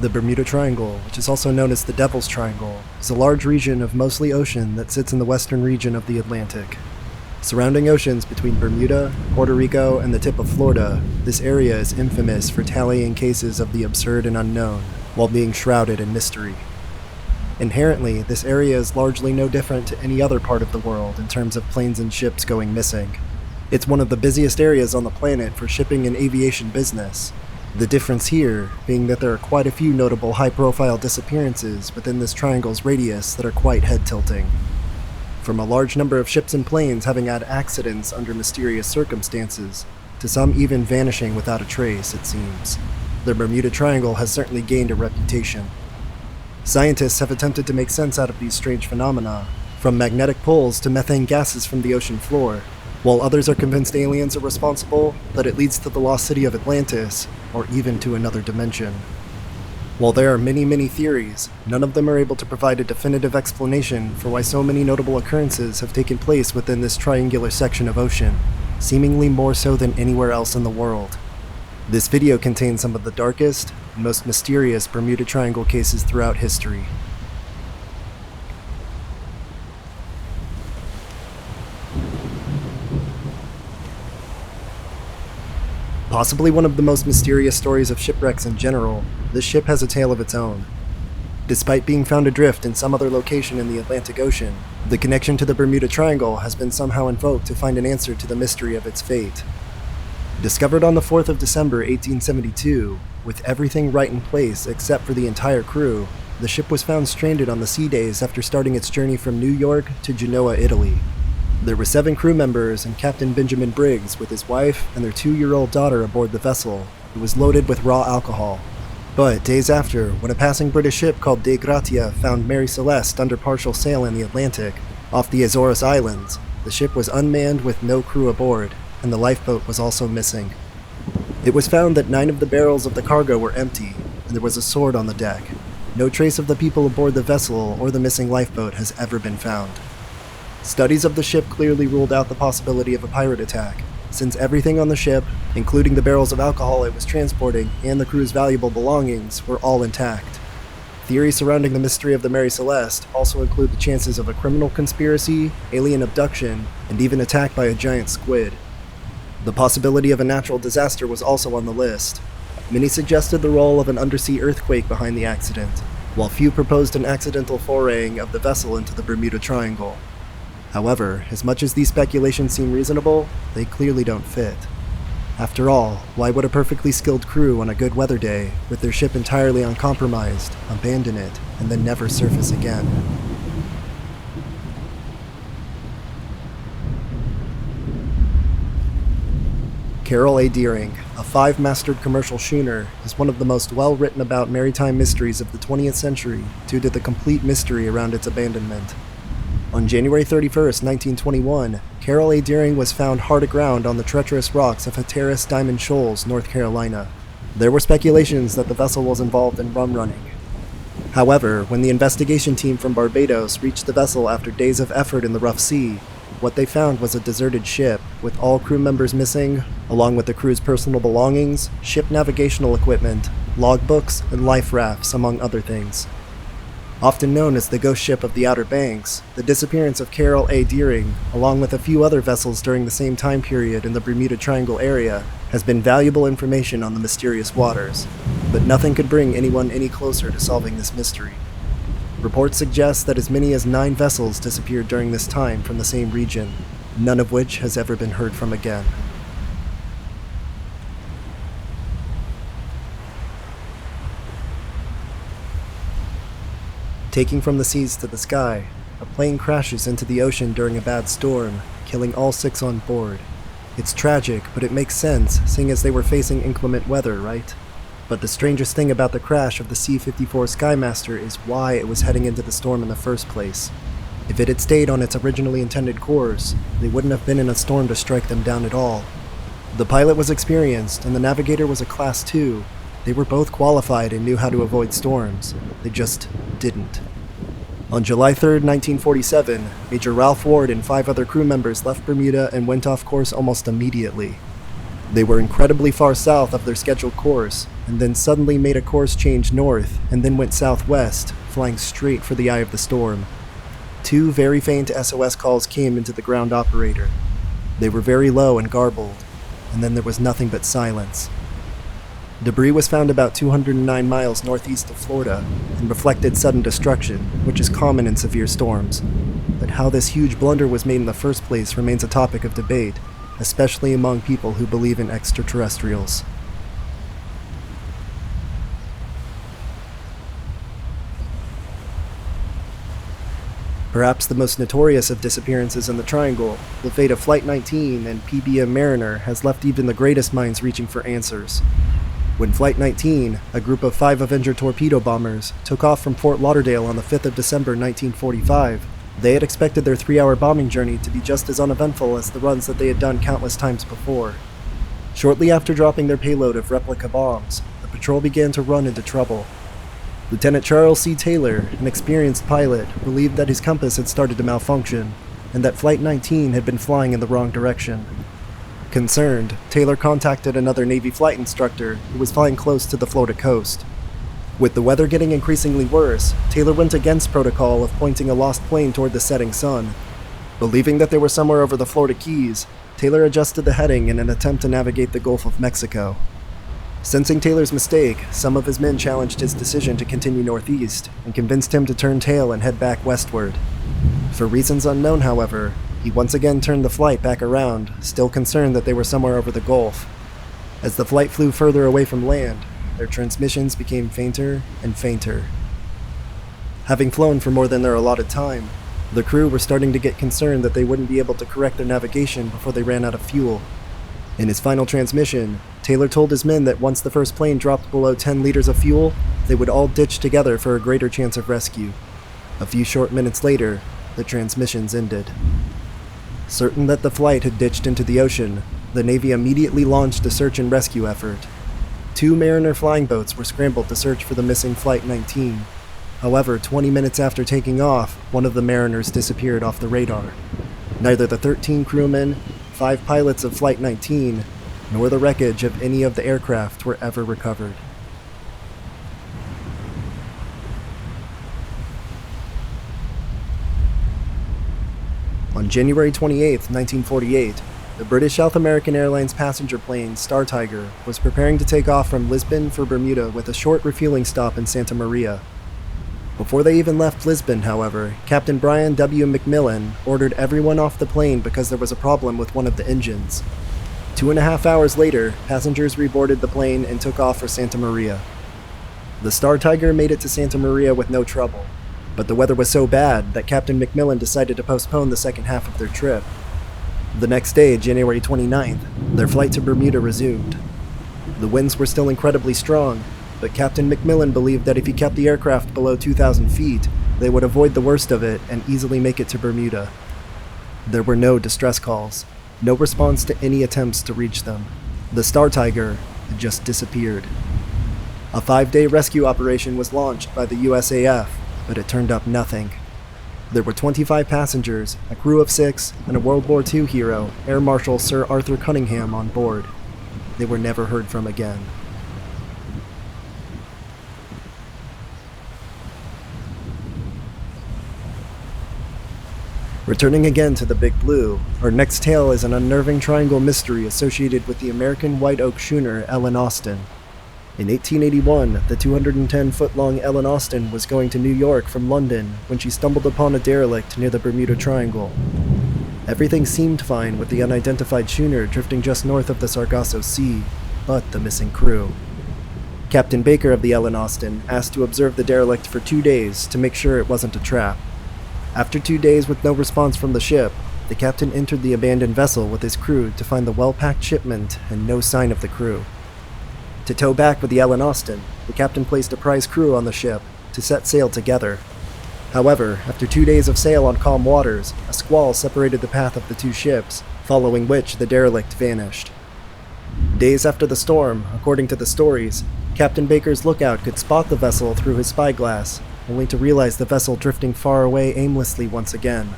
The Bermuda Triangle, which is also known as the Devil's Triangle, is a large region of mostly ocean that sits in the western region of the Atlantic. Surrounding oceans between Bermuda, Puerto Rico, and the tip of Florida, this area is infamous for tallying cases of the absurd and unknown, while being shrouded in mystery. Inherently, this area is largely no different to any other part of the world in terms of planes and ships going missing. It's one of the busiest areas on the planet for shipping and aviation business. The difference here being that there are quite a few notable high-profile disappearances within this triangle's radius that are quite head-tilting. From a large number of ships and planes having had accidents under mysterious circumstances, to some even vanishing without a trace, it seems, the Bermuda Triangle has certainly gained a reputation. Scientists have attempted to make sense out of these strange phenomena, from magnetic poles to methane gases from the ocean floor, while others are convinced aliens are responsible, that it leads to the lost city of Atlantis, or even to another dimension. While there are many theories, none of them are able to provide a definitive explanation for why so many notable occurrences have taken place within this triangular section of ocean, seemingly more so than anywhere else in the world. This video contains some of the darkest and most mysterious Bermuda Triangle cases throughout history. Possibly one of the most mysterious stories of shipwrecks in general, this ship has a tale of its own. Despite being found adrift in some other location in the Atlantic Ocean, the connection to the Bermuda Triangle has been somehow invoked to find an answer to the mystery of its fate. Discovered on the 4th of December 1872, with everything right in place except for the entire crew, the ship was found stranded on the sea days after starting its journey from New York to Genoa, Italy. There were 7 crew members and Captain Benjamin Briggs with his wife and their 2-year-old daughter aboard the vessel. It was loaded with raw alcohol. But days after, when a passing British ship called De Gratia found Mary Celeste under partial sail in the Atlantic, off the Azores Islands, the ship was unmanned with no crew aboard, and the lifeboat was also missing. It was found that 9 of the barrels of the cargo were empty, and there was a sword on the deck. No trace of the people aboard the vessel or the missing lifeboat has ever been found. Studies of the ship clearly ruled out the possibility of a pirate attack, since everything on the ship, including the barrels of alcohol it was transporting and the crew's valuable belongings, were all intact. Theories surrounding the mystery of the Mary Celeste also include the chances of a criminal conspiracy, alien abduction, and even attack by a giant squid. The possibility of a natural disaster was also on the list. Many suggested the role of an undersea earthquake behind the accident, while few proposed an accidental foraying of the vessel into the Bermuda Triangle. However, as much as these speculations seem reasonable, they clearly don't fit. After all, why would a perfectly skilled crew on a good weather day, with their ship entirely uncompromised, abandon it, and then never surface again? Carroll A. Deering, a 5-masted commercial schooner, is one of the most well-written about maritime mysteries of the 20th century due to the complete mystery around its abandonment. On January 31, 1921, Carroll A. Deering was found hard aground on the treacherous rocks of Hatteras Diamond Shoals, North Carolina. There were speculations that the vessel was involved in rum running. However, when the investigation team from Barbados reached the vessel after days of effort in the rough sea, what they found was a deserted ship, with all crew members missing, along with the crew's personal belongings, ship navigational equipment, logbooks, and life rafts, among other things. Often known as the ghost ship of the Outer Banks, the disappearance of Carroll A. Deering, along with a few other vessels during the same time period in the Bermuda Triangle area, has been valuable information on the mysterious waters, but nothing could bring anyone any closer to solving this mystery. Reports suggest that as many as 9 vessels disappeared during this time from the same region, none of which has ever been heard from again. Taking from the seas to the sky, a plane crashes into the ocean during a bad storm, killing all 6 on board. It's tragic, but it makes sense, seeing as they were facing inclement weather, right? But the strangest thing about the crash of the C-54 Skymaster is why it was heading into the storm in the first place. If it had stayed on its originally intended course, they wouldn't have been in a storm to strike them down at all. The pilot was experienced, and the navigator was a Class 2. They were both qualified and knew how to avoid storms. They just didn't. On July 3, 1947, Major Ralph Ward and 5 other crew members left Bermuda and went off course almost immediately. They were incredibly far south of their scheduled course, and then suddenly made a course change north, and then went southwest, flying straight for the eye of the storm. 2 very faint SOS calls came into the ground operator. They were very low and garbled, and then there was nothing but silence. Debris was found about 209 miles northeast of Florida, and reflected sudden destruction, which is common in severe storms. But how this huge blunder was made in the first place remains a topic of debate, especially among people who believe in extraterrestrials. Perhaps the most notorious of disappearances in the Triangle, the fate of Flight 19 and PBM Mariner has left even the greatest minds reaching for answers. When Flight 19, a group of 5 Avenger torpedo bombers, took off from Fort Lauderdale on the 5th of December 1945, they had expected their 3-hour bombing journey to be just as uneventful as the runs that they had done countless times before. Shortly after dropping their payload of replica bombs, the patrol began to run into trouble. Lieutenant Charles C. Taylor, an experienced pilot, believed that his compass had started to malfunction, and that Flight 19 had been flying in the wrong direction. Concerned, Taylor contacted another Navy flight instructor who was flying close to the Florida coast. With the weather getting increasingly worse, Taylor went against protocol of pointing a lost plane toward the setting sun. Believing that they were somewhere over the Florida Keys, Taylor adjusted the heading in an attempt to navigate the Gulf of Mexico. Sensing Taylor's mistake, some of his men challenged his decision to continue northeast and convinced him to turn tail and head back westward. For reasons unknown, however, he once again turned the flight back around, still concerned that they were somewhere over the Gulf. As the flight flew further away from land, their transmissions became fainter and fainter. Having flown for more than their allotted time, the crew were starting to get concerned that they wouldn't be able to correct their navigation before they ran out of fuel. In his final transmission, Taylor told his men that once the first plane dropped below 10 liters of fuel, they would all ditch together for a greater chance of rescue. A few short minutes later, the transmissions ended. Certain that the flight had ditched into the ocean, the Navy immediately launched a search and rescue effort. 2 Mariner flying boats were scrambled to search for the missing Flight 19. However, 20 minutes after taking off, one of the Mariners disappeared off the radar. Neither the 13 crewmen, 5 pilots of Flight 19, nor the wreckage of any of the aircraft were ever recovered. On January 28, 1948, the British South American Airlines passenger plane Star Tiger was preparing to take off from Lisbon for Bermuda with a short refueling stop in Santa Maria. Before they even left Lisbon, however, Captain Brian W. McMillan ordered everyone off the plane because there was a problem with one of the engines. 2.5 hours later, passengers reboarded the plane and took off for Santa Maria. The Star Tiger made it to Santa Maria with no trouble, but the weather was so bad that Captain McMillan decided to postpone the second half of their trip. The next day, January 29th, their flight to Bermuda resumed. The winds were still incredibly strong, but Captain McMillan believed that if he kept the aircraft below 2,000 feet, they would avoid the worst of it and easily make it to Bermuda. There were no distress calls, no response to any attempts to reach them. The Star Tiger had just disappeared. A 5-day rescue operation was launched by the USAF, but it turned up nothing. There were 25 passengers, a crew of 6, and a World War II hero, Air Marshal Sir Arthur Cunningham, on board. They were never heard from again. Returning again to the Big Blue, our next tale is an unnerving triangle mystery associated with the American white oak schooner Ellen Austin. In 1881, the 210-foot-long Ellen Austin was going to New York from London when she stumbled upon a derelict near the Bermuda Triangle. Everything seemed fine with the unidentified schooner drifting just north of the Sargasso Sea, but the missing crew. Captain Baker of the Ellen Austin asked to observe the derelict for 2 days to make sure it wasn't a trap. After 2 days with no response from the ship, the captain entered the abandoned vessel with his crew to find the well-packed shipment and no sign of the crew. To tow back with the Ellen Austin, the captain placed a prize crew on the ship to set sail together. However, after 2 days of sail on calm waters, a squall separated the path of the 2 ships, following which the derelict vanished. Days after the storm, according to the stories, Captain Baker's lookout could spot the vessel through his spyglass, only to realize the vessel drifting far away aimlessly once again.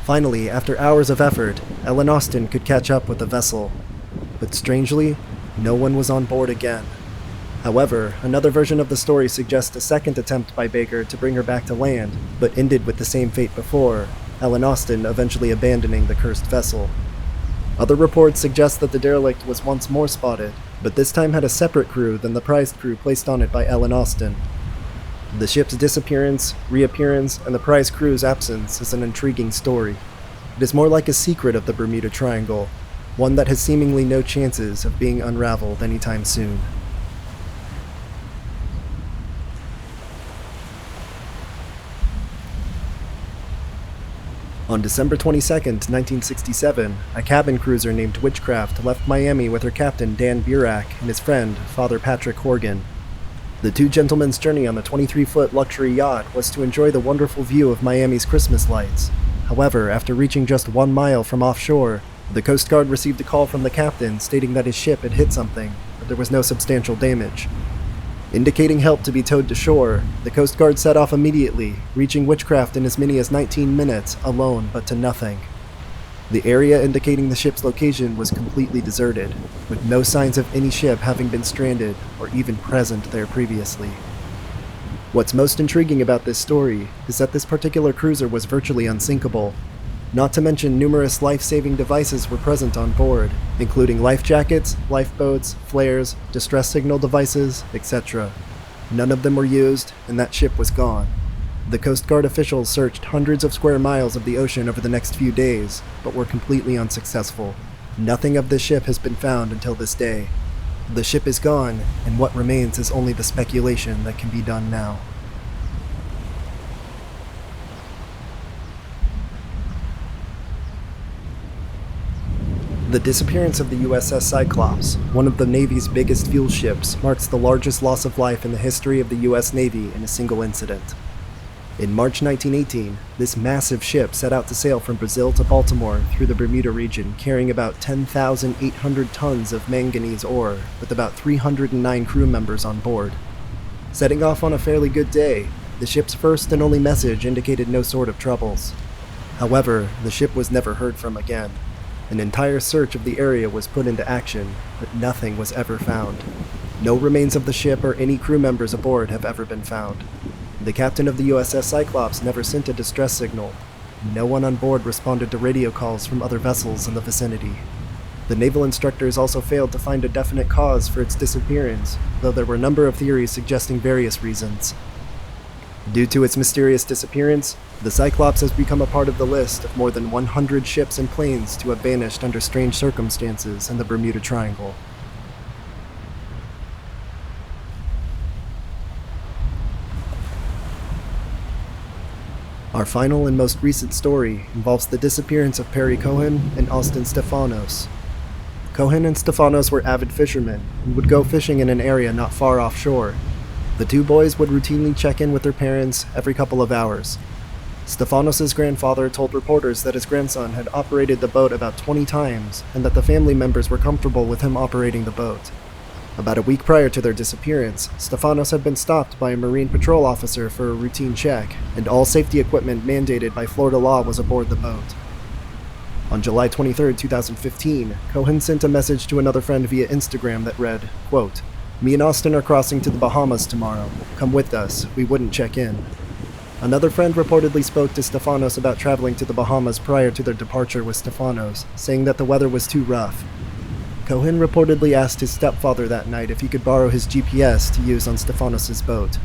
Finally, after hours of effort, Ellen Austin could catch up with the vessel. but strangely, no one was on board again. However, another version of the story suggests a second attempt by Baker to bring her back to land, but ended with the same fate before, Ellen Austin eventually abandoning the cursed vessel. Other reports suggest that the derelict was once more spotted, but this time had a separate crew than the prized crew placed on it by Ellen Austin. The ship's disappearance, reappearance, and the prize crew's absence is an intriguing story. It is more like a secret of the Bermuda Triangle, one that has seemingly no chances of being unraveled anytime soon. On December 22, 1967, a cabin cruiser named Witchcraft left Miami with her captain Dan Burak and his friend, Father Patrick Horgan. The two gentlemen's journey on the 23-foot luxury yacht was to enjoy the wonderful view of Miami's Christmas lights. However, after reaching just 1 mile from offshore, the Coast Guard received a call from the captain stating that his ship had hit something, but there was no substantial damage. Indicating help to be towed to shore, the Coast Guard set off immediately, reaching Witchcraft in as many as 19 minutes, alone but to nothing. The area indicating the ship's location was completely deserted, with no signs of any ship having been stranded or even present there previously. What's most intriguing about this story is that this particular cruiser was virtually unsinkable. Not to mention numerous life-saving devices were present on board, including life jackets, lifeboats, flares, distress signal devices, etc. None of them were used, and that ship was gone. The Coast Guard officials searched hundreds of square miles of the ocean over the next few days, but were completely unsuccessful. Nothing of this ship has been found until this day. The ship is gone, and what remains is only the speculation that can be done now. The disappearance of the USS Cyclops, one of the Navy's biggest fuel ships, marks the largest loss of life in the history of the US Navy in a single incident. In March 1918, this massive ship set out to sail from Brazil to Baltimore through the Bermuda region, carrying about 10,800 tons of manganese ore, with about 309 crew members on board. Setting off on a fairly good day, the ship's first and only message indicated no sort of troubles. However, the ship was never heard from again. An entire search of the area was put into action, but nothing was ever found. No remains of the ship or any crew members aboard have ever been found. The captain of the USS Cyclops never sent a distress signal. No one on board responded to radio calls from other vessels in the vicinity. The naval instructors also failed to find a definite cause for its disappearance, though there were a number of theories suggesting various reasons. Due to its mysterious disappearance, the Cyclops has become a part of the list of more than 100 ships and planes to have vanished under strange circumstances in the Bermuda Triangle. Our final and most recent story involves the disappearance of Perry Cohen and Austin Stefanos. Cohen and Stefanos were avid fishermen and would go fishing in an area not far offshore. The two boys would routinely check in with their parents every couple of hours. Stefanos' grandfather told reporters that his grandson had operated the boat about 20 times and that the family members were comfortable with him operating the boat. About a week prior to their disappearance, Stefanos had been stopped by a Marine patrol officer for a routine check, and all safety equipment mandated by Florida law was aboard the boat. On July 23, 2015, Cohen sent a message to another friend via Instagram that read, quote, "Me and Austin are crossing to the Bahamas tomorrow. Come with us. We wouldn't check in." Another friend reportedly spoke to Stefanos about traveling to the Bahamas prior to their departure with Stefanos, saying that the weather was too rough. Cohen reportedly asked his stepfather that night if he could borrow his GPS to use on Stefanos' boat.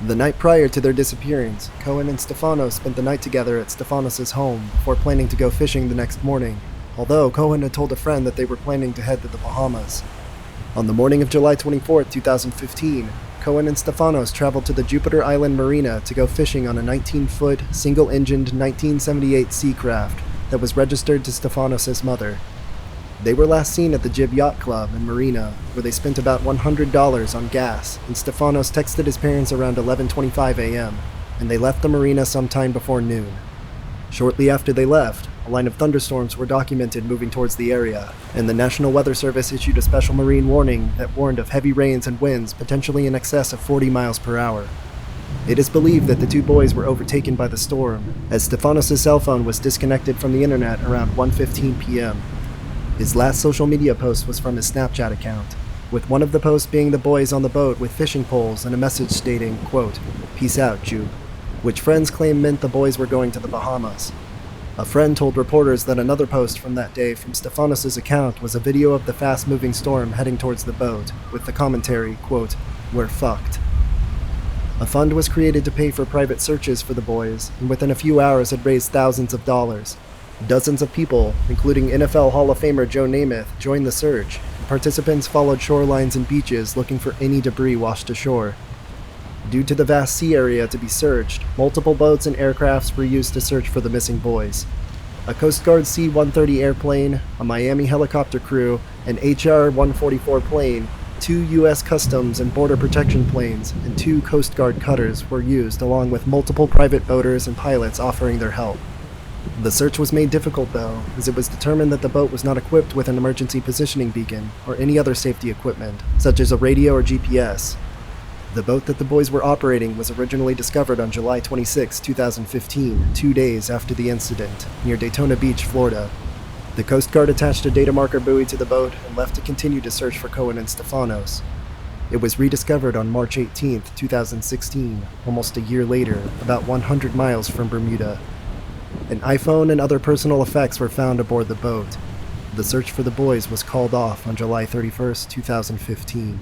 The night prior to their disappearance, Cohen and Stefanos spent the night together at Stefanos' home before planning to go fishing the next morning, although Cohen had told a friend that they were planning to head to the Bahamas. On the morning of July 24, 2015, Cohen and Stefanos traveled to the Jupiter Island Marina to go fishing on a 19-foot, single-engined 1978 Seacraft that was registered to Stefanos' mother. They were last seen at the Jib Yacht Club in Marina, where they spent about $100 on gas, and Stefanos texted his parents around 11:25 a.m., and they left the marina sometime before noon. Shortly after they left, a line of thunderstorms were documented moving towards the area, and the National Weather Service issued a special marine warning that warned of heavy rains and winds potentially in excess of 40 miles per hour. It is believed that the two boys were overtaken by the storm, as Stefanos' cell phone was disconnected from the internet around 1:15 p.m. His last social media post was from his Snapchat account, with one of the posts being the boys on the boat with fishing poles and a message stating, quote, "Peace out, Jube," which friends claim meant the boys were going to the Bahamas. A friend told reporters that another post from that day from Stefanos' account was a video of the fast-moving storm heading towards the boat, with the commentary, quote, "We're fucked." A fund was created to pay for private searches for the boys, and within a few hours had raised thousands of dollars. Dozens of people, including NFL Hall of Famer Joe Namath, joined the search. Participants followed shorelines and beaches looking for any debris washed ashore. Due to the vast sea area to be searched, multiple boats and aircrafts were used to search for the missing boys. A Coast Guard C-130 airplane, a Miami helicopter crew, an HR-144 plane, 2 U.S. Customs and Border Protection planes, and 2 Coast Guard cutters were used, along with multiple private boaters and pilots offering their help. The search was made difficult, though, as it was determined that the boat was not equipped with an emergency positioning beacon or any other safety equipment, such as a radio or GPS. The boat that the boys were operating was originally discovered on July 26, 2015, 2 days after the incident, near Daytona Beach, Florida. The Coast Guard attached a data marker buoy to the boat and left to continue to search for Cohen and Stefanos. It was rediscovered on March 18, 2016, almost a year later, about 100 miles from Bermuda. An iPhone and other personal effects were found aboard the boat. The search for the boys was called off on July 31, 2015.